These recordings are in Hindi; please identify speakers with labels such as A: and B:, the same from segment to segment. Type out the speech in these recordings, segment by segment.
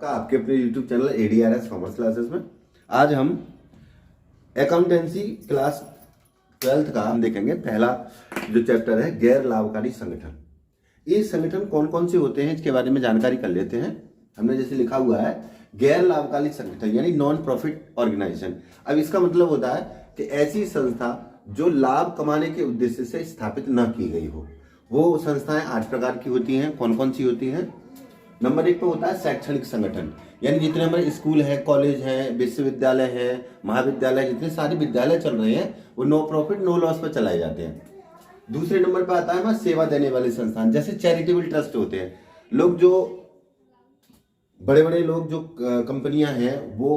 A: का आपके अपने YouTube channel ADRS commerce classes में आज हम अकाउंटेंसी क्लास 12th का हम देखेंगे। पहला जो चैप्टर है गैर लाभकारी संगठन। ये संगठन कौन कौन से होते हैं इसके बारे में जानकारी कर लेते हैं। हमने जैसे लिखा हुआ है गैर लाभकारी संगठन यानी नॉन प्रॉफिट ऑर्गेनाइजेशन। अब इसका मतलब होता है कि ऐसी संस्था जो लाभ कमाने के उद्देश्य से स्थापित न की गई हो। वो संस्थाएं 8 प्रकार की होती हैं। कौन कौन सी होती हैं? नंबर 1 पे होता है शैक्षणिक संगठन, यानी जितने हमारे स्कूल है, कॉलेज है, विश्वविद्यालय है, महाविद्यालय, जितने सारे विद्यालय चल रहे हैं वो नो प्रॉफिट नो लॉस पर चलाए जाते हैं। दूसरे नंबर पर आता है हमारा सेवा देने वाले संस्थान, जैसे चैरिटेबल ट्रस्ट होते हैं। लोग जो बड़े बड़े लोग जो कंपनियां हैं वो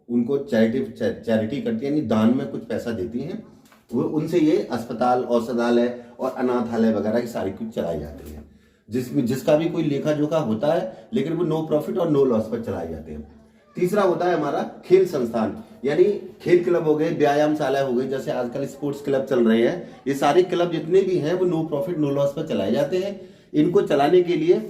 A: उनको चैरिटी करती है, यानी दान में कुछ पैसा देती हैं। वो उनसे ये अस्पताल, औषधालय और अनाथालय वगैरह की सारी कुछ चलाई जाती है, जिसका भी कोई लेखा जोखा होता है, लेकिन वो नो प्रॉफिट और नो लॉस पर चलाए जाते हैं। तीसरा होता है हमारा खेल संस्थान, यानी खेल क्लब हो गए, व्यायामशाला हो गई, जैसे आजकल स्पोर्ट्स क्लब चल रहे हैं। ये सारे क्लब जितने भी हैं वो नो प्रॉफिट नो लॉस पर चलाए जाते हैं। इनको चलाने के लिए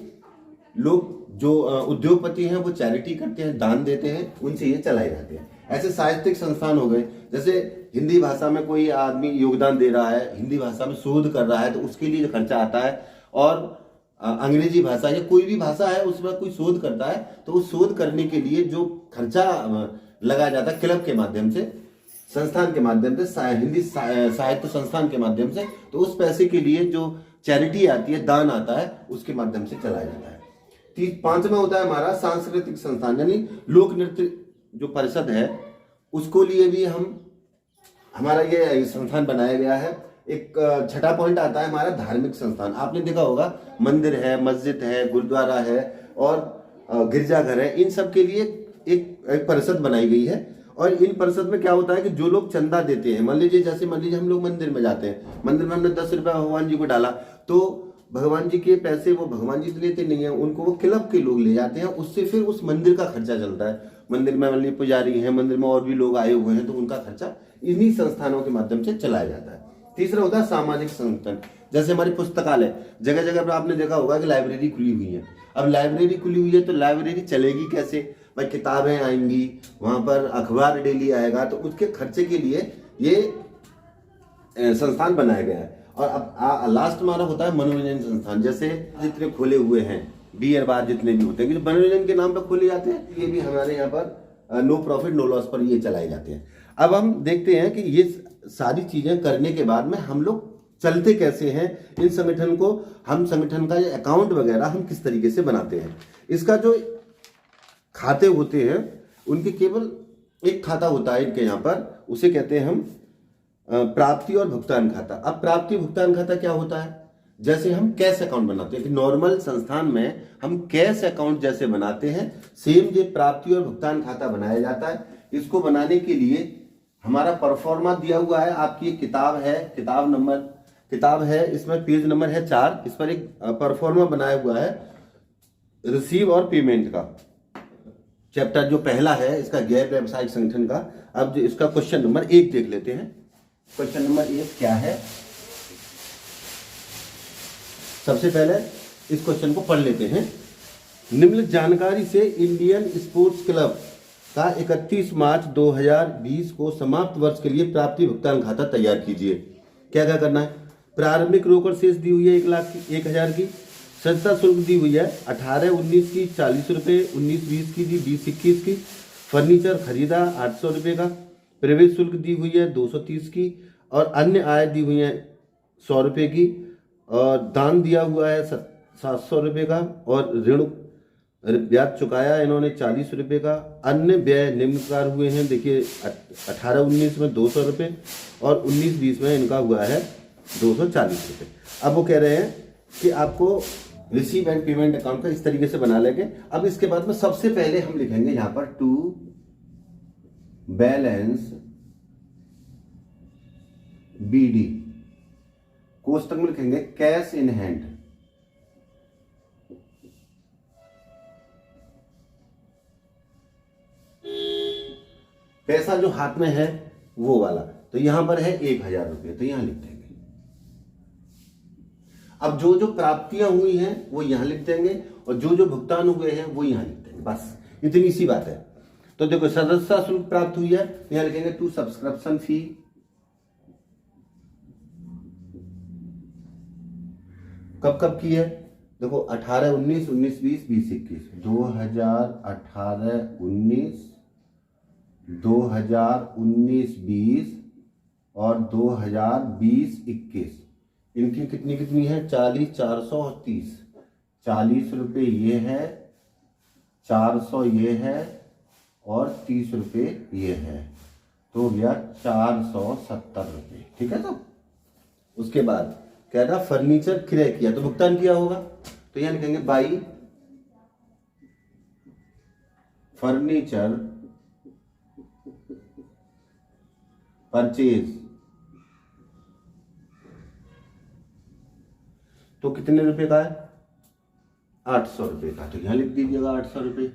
A: लोग जो उद्योगपति हैं वो चैरिटी करते हैं, दान देते हैं, उनसे ये चलाए जाते हैं। ऐसे साहित्यिक संस्थान हो गए, जैसे हिंदी भाषा में कोई आदमी योगदान दे रहा है, हिंदी भाषा में शोध कर रहा है, तो उसके लिए जो खर्चा आता है। और अंग्रेजी भाषा या कोई भी भाषा है उसमें कोई शोध करता है, तो उस शोध करने के लिए जो खर्चा लगाया जाता है क्लब के माध्यम से, संस्थान के माध्यम से, हिंदी साहित्य संस्थान के माध्यम से, तो उस पैसे के लिए जो चैरिटी आती है, दान आता है, उसके माध्यम से चलाया जाता है। पांचवा होता है हमारा सांस्कृतिक संस्थान, यानी लोक नृत्य जो परिषद है उसको लिए भी हमारा ये संस्थान बनाया गया है। एक छठा पॉइंट आता है हमारा धार्मिक संस्थान। आपने देखा होगा मंदिर है, मस्जिद है, गुरुद्वारा है और गिरजाघर है, इन सब के लिए एक परिषद बनाई गई है। और इन परिषद में क्या होता है कि जो लोग चंदा देते हैं, मान लीजिए हम लोग मंदिर में जाते हैं, मंदिर में हमने 10 रुपया भगवान जी को डाला, तो भगवान जी के पैसे वो भगवान जी लेते नहीं है, उनको वो क्लब के लोग ले जाते हैं। उससे फिर उस मंदिर का खर्चा चलता है। मंदिर में मान लीजिए पुजारी हैं, मंदिर में और भी लोग आए हुए हैं, तो उनका खर्चा इन्हीं संस्थानों के माध्यम से चलाया जाता है। तीसरा होता है सामाजिक संगठन, जैसे हमारी पुस्तकालय, जगह जगह पर आपने देखा होगा कि लाइब्रेरी खुली हुई है। अब लाइब्रेरी खुली हुई है तो लाइब्रेरी चलेगी कैसे? भाई किताबें आएंगी, वहां पर अखबार डेली आएगा, तो उसके खर्चे के लिए ये संस्थान बनाया गया है। और अब लास्ट हमारा होता है मनोरंजन संस्थान, जैसे जितने खोले हुए हैं बियर बार जितने भी होते हैं, मनोरंजन के नाम पर खोले जाते हैं, ये भी हमारे यहाँ पर नो प्रॉफिट नो लॉस पर ये चलाए जाते हैं। अब हम देखते हैं कि ये सारी चीजें करने के बाद में हम लोग चलते कैसे हैं इन संगठन को, हम संगठन का ये अकाउंट वगैरह हम किस तरीके से बनाते हैं। इसका जो खाते होते हैं उनके केवल एक खाता होता है इनके यहाँ पर, उसे कहते हैं हम प्राप्ति और भुगतान खाता। अब प्राप्ति भुगतान खाता क्या होता है? जैसे हम कैश अकाउंट बनाते हैं कि नॉर्मल संस्थान में हम कैश अकाउंट जैसे बनाते हैं, सेम ये प्राप्ति और भुगतान खाता बनाया जाता है। इसको बनाने के लिए हमारा परफॉर्मा दिया हुआ है। आपकी एक किताब है, किताब है, इसमें पेज नंबर है 4, इस पर एक परफॉर्मा बनाया हुआ है रिसीव और पेमेंट का। चैप्टर जो पहला है इसका गैर व्यावसायिक संगठन का। अब जो इसका क्वेश्चन नंबर 1 देख लेते हैं। क्वेश्चन नंबर 1 क्या है? सबसे पहले इस क्वेश्चन को पढ़ लेते हैं। निम्नलिखित जानकारी से इंडियन स्पोर्ट्स क्लब का 31 मार्च 2020 को समाप्त वर्ष के लिए प्राप्ति भुगतान खाता तैयार कीजिए। क्या क्या करना है? प्रारंभिक रोकड़ शेष दी हुई है 1,01,000 की। सदस्यता शुल्क दी हुई है 18-19 की 40 रुपये, 19-20 की दी, 20-21 की। फर्नीचर खरीदा 800 रुपये का। प्रवेश शुल्क दी हुई है 230 की और अन्य आय दी हुई है 100 रुपये की। और दान दिया हुआ है 700 रुपये का और ऋण ब्याज चुकाया इन्होंने 40 रुपये का। अन्य व्यय निम्न प्रकार हुए हैं, देखिए 18-19 में 200 रुपये और 19-20 में इनका हुआ है 240 रुपये। अब वो कह रहे हैं कि आपको रिसीव एंड पेमेंट अकाउंट का इस तरीके से बना लेंगे। अब इसके बाद में सबसे पहले हम लिखेंगे यहाँ पर टू बैलेंस BD, कोष्टक में लिखेंगे कैश इन हैंड। पैसा जो हाथ में है वो वाला, तो यहां पर है 1,000 रुपये, तो यहां लिख देंगे। अब जो जो प्राप्तियां हुई हैं वो यहां लिख देंगे और जो जो भुगतान हुए हैं वो यहां लिख देंगे। बस इतनी सी बात है। तो देखो सदस्यता शुल्क प्राप्त हुई है, यहाँ लिखेंगे टू सब्सक्रिप्शन फी, कब कब की है, देखो 18 19 19 20 20 21, 2018 19 2019 20 और 2020 21, इनकी कितनी कितनी है, 40 400 और 30, 40 रुपये ये है, 400 ये है और 30 रुपये ये है, तो हो गया 470 रुपये। ठीक है। तो उसके बाद कह रहा फर्नीचर क्रय किया तो भुगतान किया होगा, तो यहां लिखेंगे बाई फर्नीचर परचेज, तो कितने रुपए का है, 800 रुपए का, तो यहां लिख दीजिएगा 800 रुपये।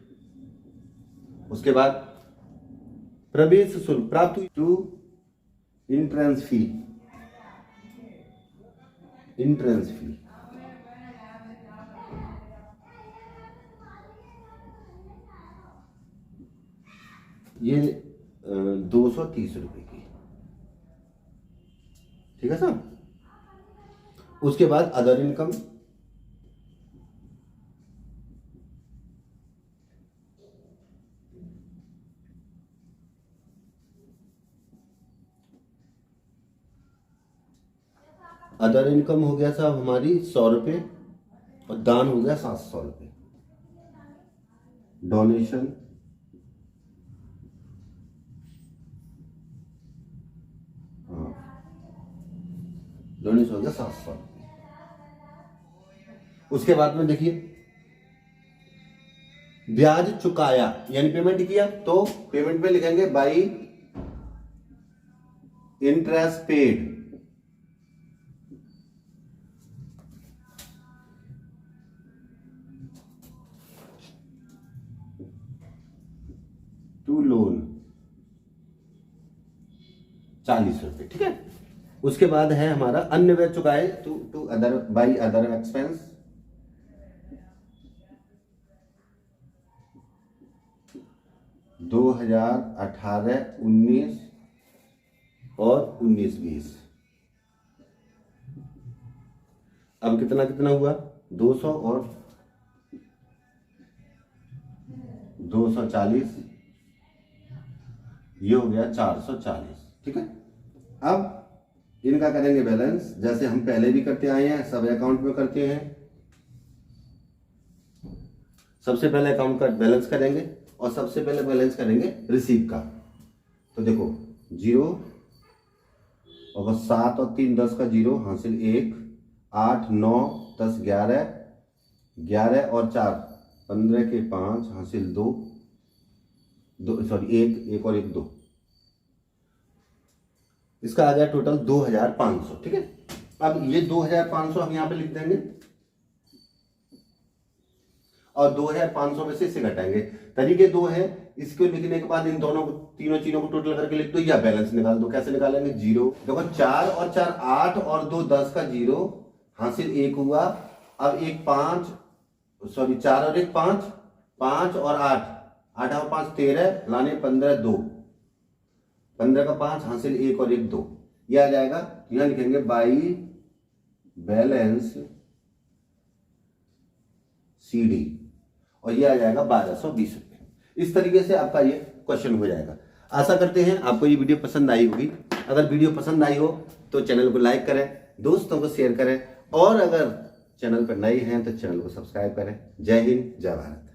A: उसके बाद प्रवेश शुल्क प्राप्त हुई to entrance fee, entrance fee ये 230 रुपए की। ठीक है सर। उसके बाद अदर इनकम, अदर इनकम हो गया साहब हमारी 100 रुपये और दान हो गया 700 रुपये। डोनेशन, हाँ डोनेशन हो गया 700 रुपये। उसके बाद में देखिए ब्याज चुकाया यानी पेमेंट किया, तो पेमेंट में लिखेंगे by interest paid, to loan 40 रुपये। ठीक है। उसके बाद है हमारा अन्य व्यय चुकाए to other by other expense, दो 2018 19 और 19 20, अब कितना कितना हुआ, 200 और 240, ये हो गया 440। ठीक है। अब इनका करेंगे बैलेंस, जैसे हम पहले भी करते आए हैं, सब अकाउंट में करते हैं। सबसे पहले अकाउंट का बैलेंस करेंगे और सबसे पहले बैलेंस करेंगे रिसीव का। तो देखो 0 और 7 और 3 10 का 0 हासिल 1, 8 9 10 11, 11 और 4 15 के 5 हासिल 2 सॉरी 1 और 1 2, इसका आ गया टोटल 2500। ठीक है। अब ये 2500 हम यहां पे लिख देंगे और 2500 में से इसे घटाएंगे। तरीके दो है, इसको लिखने के बाद इन दोनों को तीनों चीजों को टोटल करके लिख दो या बैलेंस निकाल दो। कैसे निकालेंगे, 0 देखो 4 और 4 8 और 2 10 का 0 हासिल 1 हुआ। अब 1 5 सॉरी 4 और 1 5, 5 और 8 8 और 5 13 लाने 15 2, 15 का 5 हासिल 1 और 1 2, यह आ जाएगा। यहां लिखेंगे बाई बैलेंस CD और यह आ जाएगा 1220 रुपये। इस तरीके से आपका ये क्वेश्चन हो जाएगा। आशा करते हैं आपको ये वीडियो पसंद आई होगी। अगर वीडियो पसंद आई हो तो चैनल को लाइक करें, दोस्तों को शेयर करें और अगर चैनल पर नए हैं तो चैनल को सब्सक्राइब करें। जय हिंद, जय भारत।